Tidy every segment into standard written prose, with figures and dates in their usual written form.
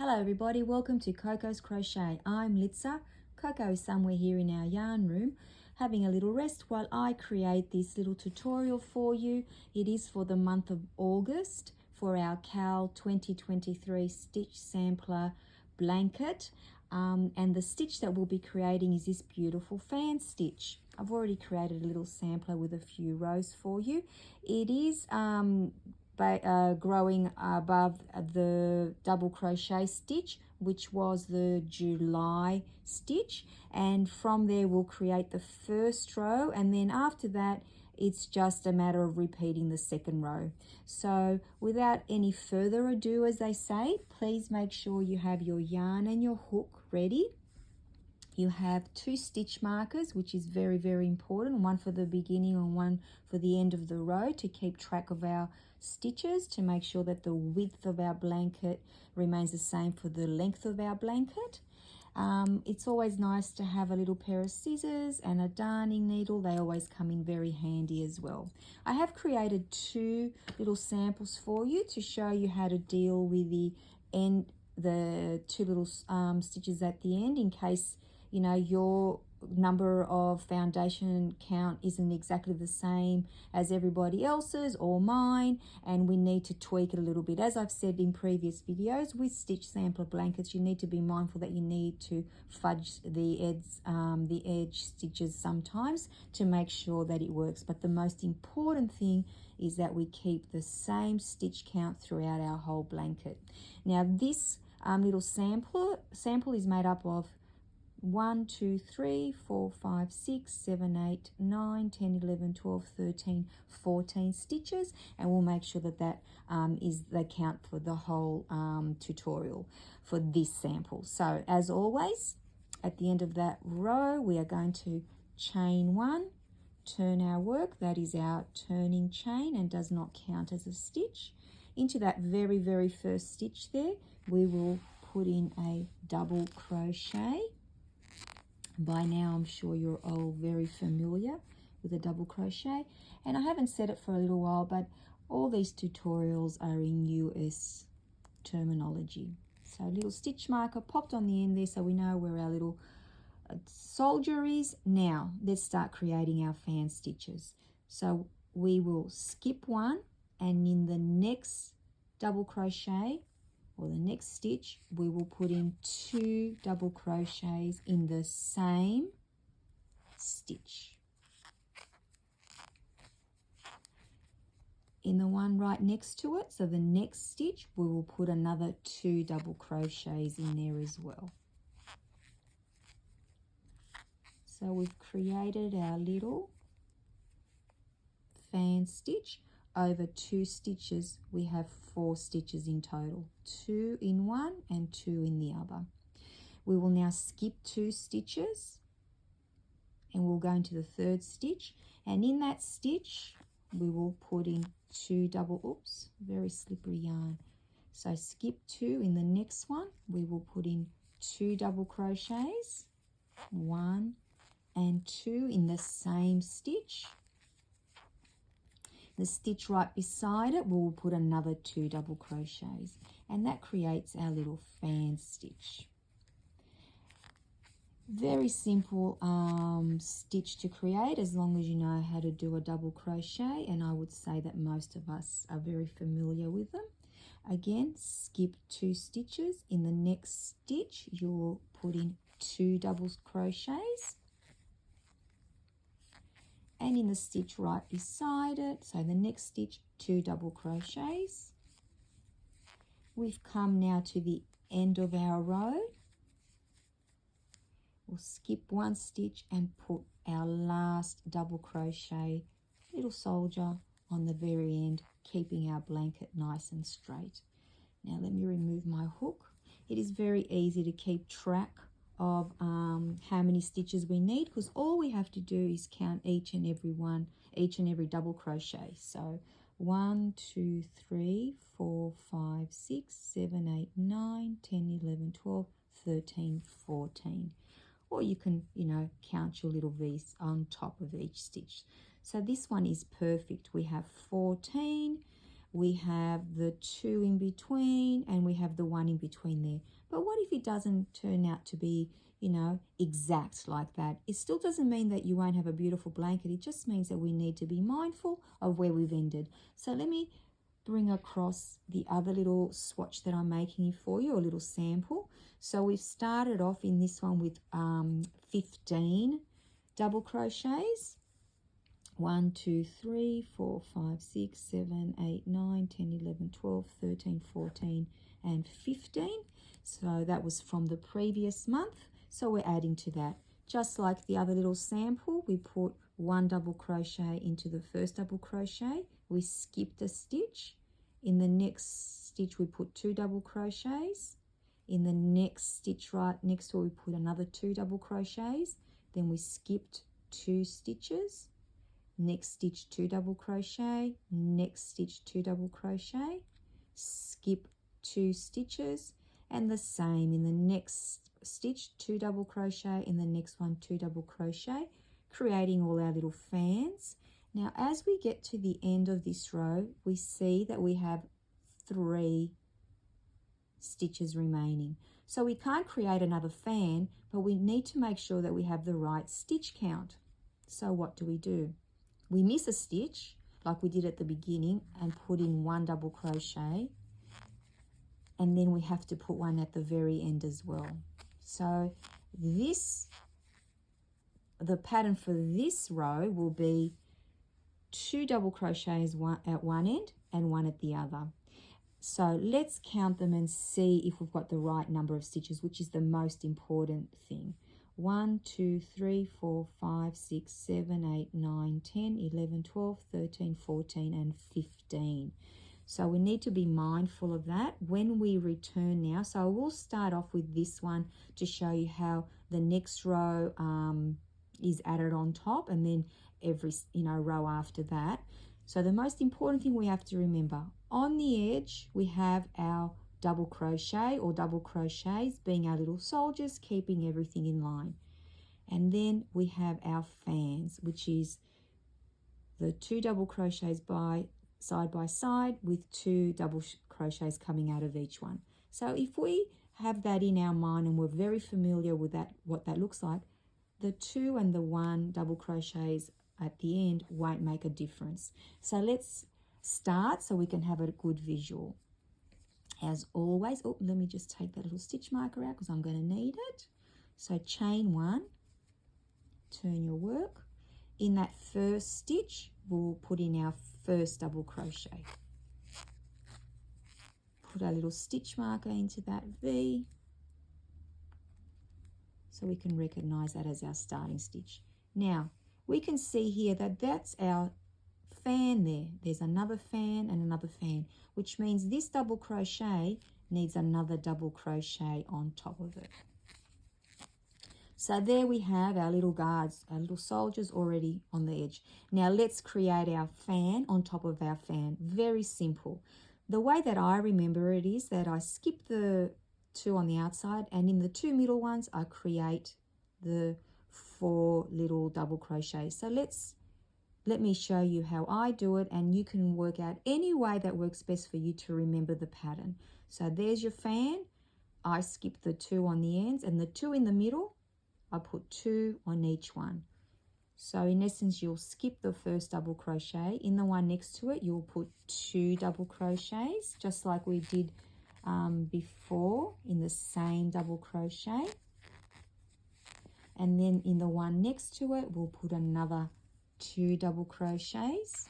Hello everybody, welcome to Coco's Crochet. I'm Litsa. Coco is somewhere here in our yarn room having a little rest while I create this little tutorial for you. It is for the month of August for our Cal 2023 Stitch Sampler blanket. And the stitch that we'll be creating is this beautiful fan stitch. I've already created a little sampler with a few rows for you. It is growing above the double crochet stitch, which was the July stitch, and from there we'll create the first row, and then after that it's just a matter of repeating the second row. So without any further ado, as they say, please make sure you have your yarn and your hook ready. You have 2 stitch markers, which is very, very important, one for the beginning and one for the end of the row, to keep track of our stitches, to make sure that the width of our blanket remains the same for the length of our blanket. It's always nice to have a little pair of scissors and a darning needle. They always come in very handy as well. I have created 2 little samples for you to show you how to deal with the 2 little stitches at the end, in case you know your number of foundation count isn't exactly the same as everybody else's or mine, and we need to tweak it a little bit. As I've said in previous videos, with stitch sampler blankets, you need to be mindful that you need to fudge the edge stitches sometimes to make sure that it works. But the most important thing is that we keep the same stitch count throughout our whole blanket. Now this little sample is made up of 1, 2, 3, 4, 5, 6, 7, 8, 9, 10, 11, 12, 13, 14 stitches, and we'll make sure that that is the count for the whole tutorial for this sample. So as always, at the end of that row, we are going to chain 1, turn our work, that is our turning chain and does not count as a stitch. Into that very, very first stitch there, we will put in a double crochet. By now I'm sure you're all very familiar with a double crochet, and I haven't said it for a little while, but all these tutorials are in US terminology. So a little stitch marker popped on the end there so we know where our little soldier is. Now let's start creating our fan stitches. So we will skip 1, and in the next double crochet or the next stitch, we will put in 2 double crochets in the same stitch. In the one right next to it, so the next stitch, we will put another 2 double crochets in there as well. So we've created our little fan stitch. Over 2 stitches, we have 4 stitches in total, 2 in one and 2 in the other. We will now skip 2 stitches and we'll go into the 3rd stitch, and in that stitch we will put in 2 double, very slippery yarn. So skip 2, in the next one we will put in 2 double crochets, 1 and 2 in the same stitch. The stitch right beside it, we'll put another 2 double crochets, and that creates our little fan stitch. Very simple stitch to create, as long as you know how to do a double crochet, and I would say that most of us are very familiar with them. Again, skip 2 stitches. In the next stitch, you'll put in 2 double crochets, and in the stitch right beside it, so the next stitch, 2 double crochets. We've come now to the end of our row. We'll skip 1 stitch and put our last double crochet little soldier on the very end, keeping our blanket nice and straight. Now let me remove my hook. It is very easy to keep track of how many stitches we need, because all we have to do is count each and every double crochet. So 1, 2, 3, 4, 5, 6, 7, 8, 9, 10, 11, 12, 13, 14. Or you can, count your little V's on top of each stitch. So this one is perfect. We have 14. we have the 2 in between, and we have the 1 in between there. But what if it doesn't turn out to be, you know, exact like that? It still doesn't mean that you won't have a beautiful blanket. It just means that we need to be mindful of where we've ended. So let me bring across the other little swatch that I'm making for you, a little sample. So we've started off in this one with 15 double crochets. 1, 2, 3, 4, 5, 6, 7, 8, 9, 10, 11, 12, 13, 14, and 15. So that was from the previous month. So we're adding to that. Just like the other little sample, we put 1 double crochet into the first double crochet. We skipped a stitch. In the next stitch, we put 2 double crochets. In the next stitch right next to it, we put another 2 double crochets. Then we skipped 2 stitches. Next stitch 2 double crochet, next stitch 2 double crochet, skip 2 stitches, and the same in the next stitch 2 double crochet, in the next one 2 double crochet, creating all our little fans. Now as we get to the end of this row, we see that we have 3 stitches remaining. So we can't create another fan, but we need to make sure that we have the right stitch count. So what do? We miss a stitch like we did at the beginning and put in 1 double crochet, and then we have to put one at the very end as well. So the pattern for this row will be 2 double crochets, 1 at one end and 1 at the other. So let's count them and see if we've got the right number of stitches, which is the most important thing. 1, 2, 3, 4, 5, 6, 7, 8, 9, 10, 11, 12, 13, 14, and 15. So we need to be mindful of that when we return now. So I will start off with this one to show you how the next row is added on top, and then every row after that. So the most important thing we have to remember, on the edge we have our double crochet or double crochets being our little soldiers, keeping everything in line. And then we have our fans, which is the 2 double crochets side by side with 2 double crochets coming out of each one. So if we have that in our mind and we're very familiar with that, what that looks like, the 2 and the 1 double crochets at the end won't make a difference. So let's start so we can have a good visual. As always, let me just take that little stitch marker out because I'm going to need it. So chain 1, turn your work. In that first stitch, we'll put in our first double crochet. Put our little stitch marker into that V so we can recognize that as our starting stitch. Now, we can see here that that's our fan there. There's another fan and another fan, which means this double crochet needs another double crochet on top of it. So there we have our little guards, our little soldiers already on the edge. Now let's create our fan on top of our fan. Very simple. The way that I remember it is that I skip the 2 on the outside, and in the 2 middle ones I create the 4 little double crochets. So let me show you how I do it, and you can work out any way that works best for you to remember the pattern. So there's your fan. I skip the 2 on the ends, and the 2 in the middle, I put 2 on each one. So in essence, you'll skip the first double crochet. In the one next to it, you'll put 2 double crochets, just like we did before in the same double crochet. And then in the one next to it, we'll put another 2 double crochets.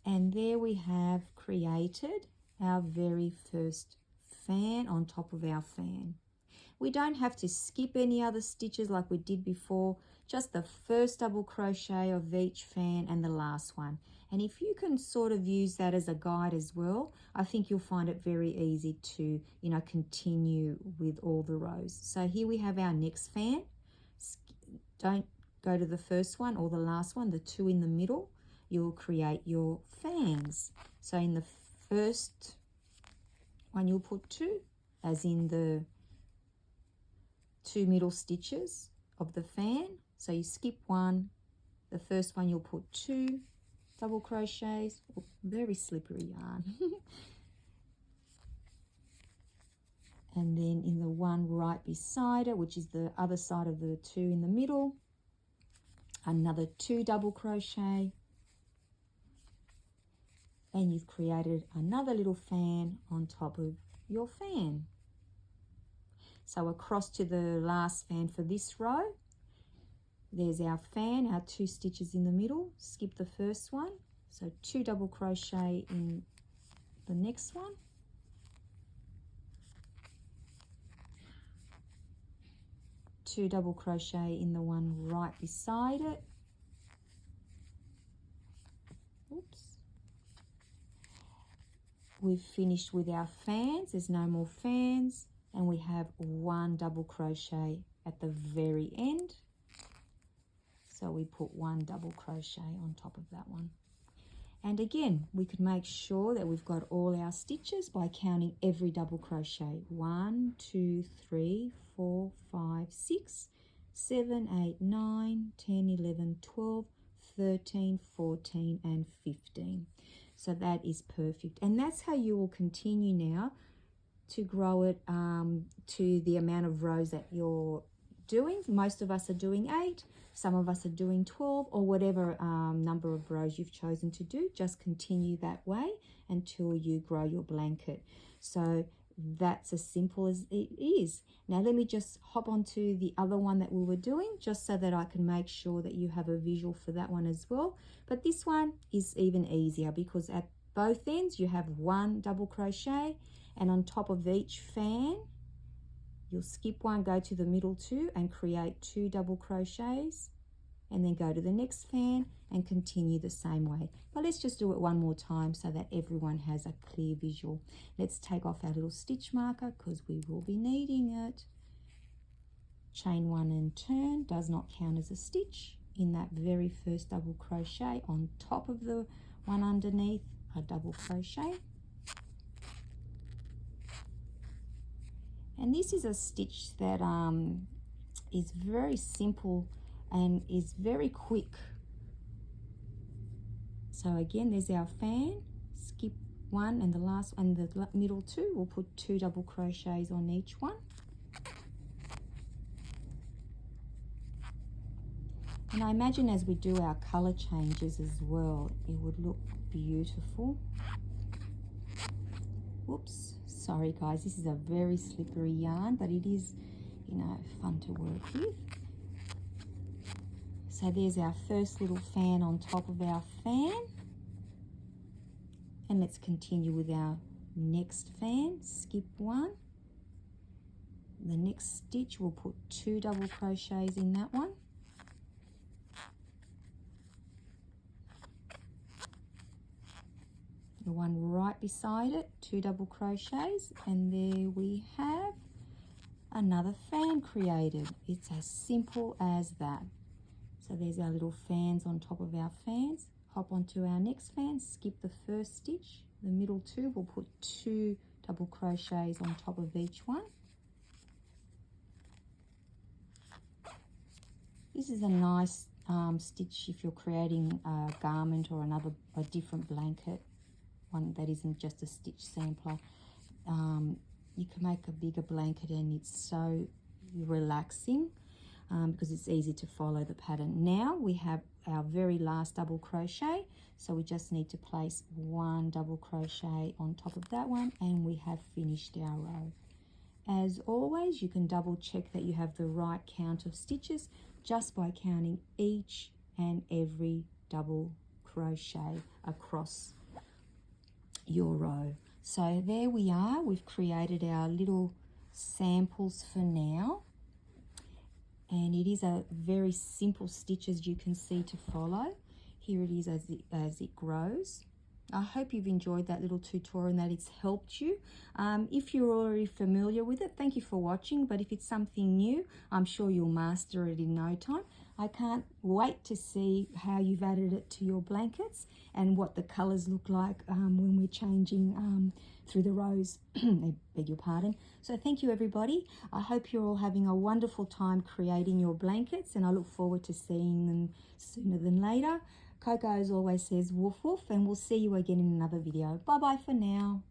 And there we have created our very first fan on top of our fan. We don't have to skip any other stitches like we did before, just the first double crochet of each fan and the last one. And if you can sort of use that as a guide as well, I think you'll find it very easy to, continue with all the rows. So here we have our next fan. Don't go to the first one or the last one, the 2 in the middle. You'll create your fans. So in the first one, you'll put 2, as in the 2 middle stitches of the fan. So you skip 1 The first one you'll put 2 double crochets. Oh, very slippery yarn. And then in the one right beside it, which is the other side of the 2 in the middle, another 2 double crochet, and you've created another little fan on top of your fan. So across to the last fan for this row, there's our fan, our 2 stitches in the middle. Skip the first one, so 2 double crochet in the next one, two double crochet in the one right beside it. Oops. We've finished with our fans. There's no more fans, and we have 1 double crochet at the very end. So we put 1 double crochet on top of that one. And again, we could make sure that we've got all our stitches by counting every double crochet. 1, 2, 3, 4, 5, 6, 7, 8, 9, 10, 11, 12, 13, 14, and 15. So that is perfect. And that's how you will continue now to grow it to the amount of rows that you're doing. Most of us are doing 8. Some of us are doing 12, or whatever number of rows you've chosen to do. Just continue that way until you grow your blanket. So that's as simple as it is. Now let me just hop onto the other one that we were doing, just so that I can make sure that you have a visual for that one as well. But this one is even easier because at both ends you have 1 double crochet, and on top of each fan you'll skip 1, go to the middle 2 and create 2 double crochets, and then go to the next fan and continue the same way. But let's just do it one more time so that everyone has a clear visual. Let's take off our little stitch marker because we will be needing it. Chain 1 and turn does not count as a stitch. In that very first double crochet on top of the one underneath, a double crochet. And this is a stitch that is very simple and is very quick. So again, there's our fan. Skip 1 and the last and the middle 2. We'll put 2 double crochets on each one. And I imagine as we do our color changes as well, it would look beautiful. Whoops. Sorry guys, this is a very slippery yarn, but it is, you know, fun to work with. So there's our first little fan on top of our fan. And let's continue with our next fan. Skip 1. The next stitch, we'll put 2 double crochets in that one. The one right beside it, 2 double crochets, and there we have another fan created. It's as simple as that. So there's our little fans on top of our fans. Hop onto our next fan, skip the first stitch, the middle 2, we'll put 2 double crochets on top of each one. This is a nice stitch if you're creating a garment or a different blanket, one that isn't just a stitch sampler. You can make a bigger blanket and it's so relaxing because it's easy to follow the pattern. Now we have our very last double crochet, so we just need to place 1 double crochet on top of that one, and we have finished our row. As always, you can double check that you have the right count of stitches just by counting each and every double crochet across your row. So there we are, we've created our little samples for now, and it is a very simple stitch, as you can see, to follow. Here it is as it grows, I hope you've enjoyed that little tutorial and that it's helped you. If you're already familiar with it, thank you for watching, but if it's something new, I'm sure you'll master it in no time. I can't wait to see how you've added it to your blankets and what the colours look like when we're changing through the rows. I beg your pardon. So thank you, everybody. I hope you're all having a wonderful time creating your blankets, and I look forward to seeing them sooner than later. Coco, as always, says woof woof, and we'll see you again in another video. Bye bye for now.